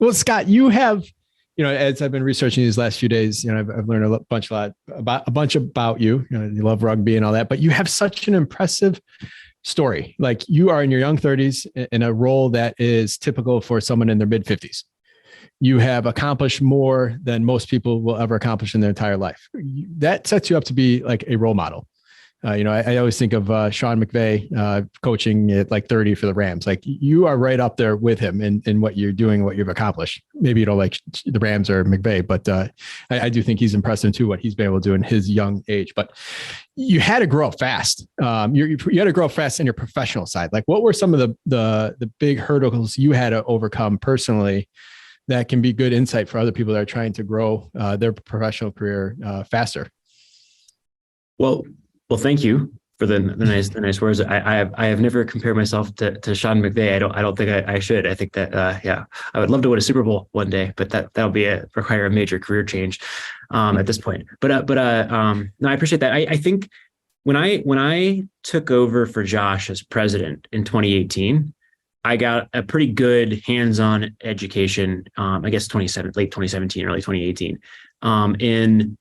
Well, Scott, you have, as I've been researching these last few days, I've learned a bunch about you. You love rugby and all that, but you have such an impressive story. Like, you are in your young 30s in a role that is typical for someone in their mid 50s. You have accomplished more than most people will ever accomplish in their entire life. That sets you up to be like a role model. I always think of Sean McVay coaching at like 30 for the Rams. Like, you are right up there with him in what you're doing, what you've accomplished. Maybe you don't like the Rams or McVay, but I do think he's impressive too, what he's been able to do in his young age. But you had to grow up fast. You had to grow up fast in your professional side. Like, what were some of the big hurdles you had to overcome personally that can be good insight for other people that are trying to grow their professional career faster? Well, thank you for the nice words. I have never compared myself to Sean McVay. I don't think I should. I think that I would love to win a Super Bowl one day, but that'll require a major career change at this point. But no, I appreciate that. I think when I took over for Josh as president in 2018, I got a pretty good hands-on education. I guess late 2017, early 2018, in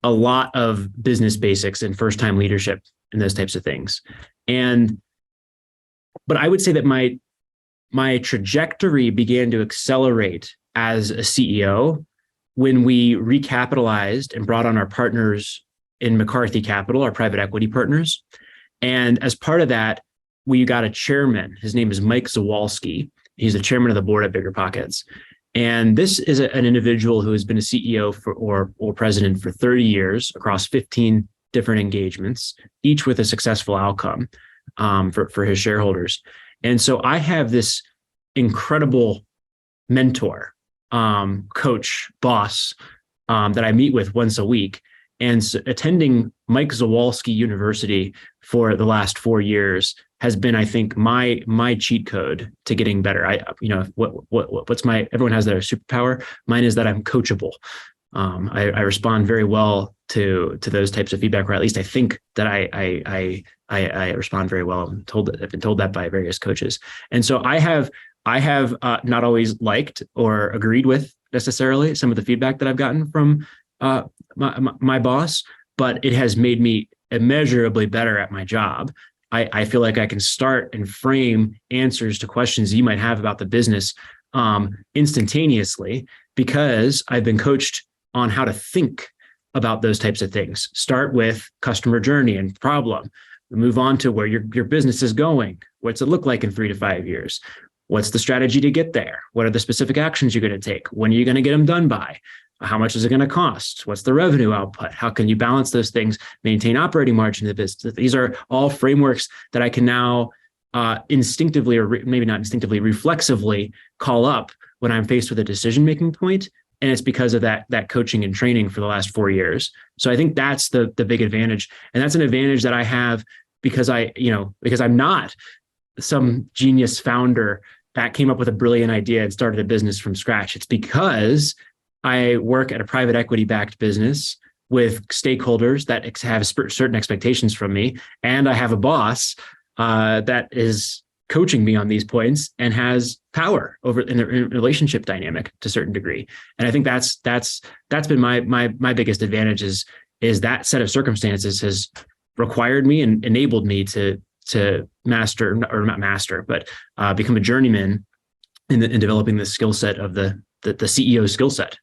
a lot of business basics and first-time leadership and those types of things. But I would say that my trajectory began to accelerate as a CEO when we recapitalized and brought on our partners in McCarthy Capital, our private equity partners. And as part of that, we got a chairman. His name is 𝗦𝘃𝗲𝗀𝗃. He's the chairman of the board at BiggerPockets. And this is an individual who has been a CEO or president for 30 years across 15 different engagements, each with a successful outcome for his shareholders. And so I have this incredible mentor, coach, boss that I meet with once a week. And so attending 𝗦𝘃𝗲𝗀𝗃𝗀𝗃 University for the last 4 years has been, I think, my cheat code to getting better. What's everyone has their superpower. Mine is that I'm coachable. I respond very well to those types of feedback, or at least I think that I respond very well. I've been told that by various coaches. And so I have not always liked or agreed with necessarily some of the feedback that I've gotten from my boss, but it has made me immeasurably better at my job. I feel like I can start and frame answers to questions you might have about the business instantaneously, because I've been coached on how to think about those types of things. Start with customer journey and problem, move on to where your business is going. What's it look like in 3 to 5 years? What's the strategy to get there? What are the specific actions you're going to take? When are you going to get them done by? How much is it going to cost? What's the revenue output? How can you balance those things, maintain operating margin in the business? These are all frameworks that I can now instinctively, or maybe not instinctively, reflexively call up when I'm faced with a decision-making point. And it's because of that coaching and training for the last 4 years. So I think that's the big advantage. And that's an advantage that I have because I'm not some genius founder that came up with a brilliant idea and started a business from scratch. It's because I work at a private equity backed business with stakeholders that have certain expectations from me. And I have a boss that is coaching me on these points and has power over in the relationship dynamic to a certain degree. And I think that's been my biggest advantage is that set of circumstances has required me and enabled me to master, or not master, but become a journeyman in developing the skill set of the CEO skill set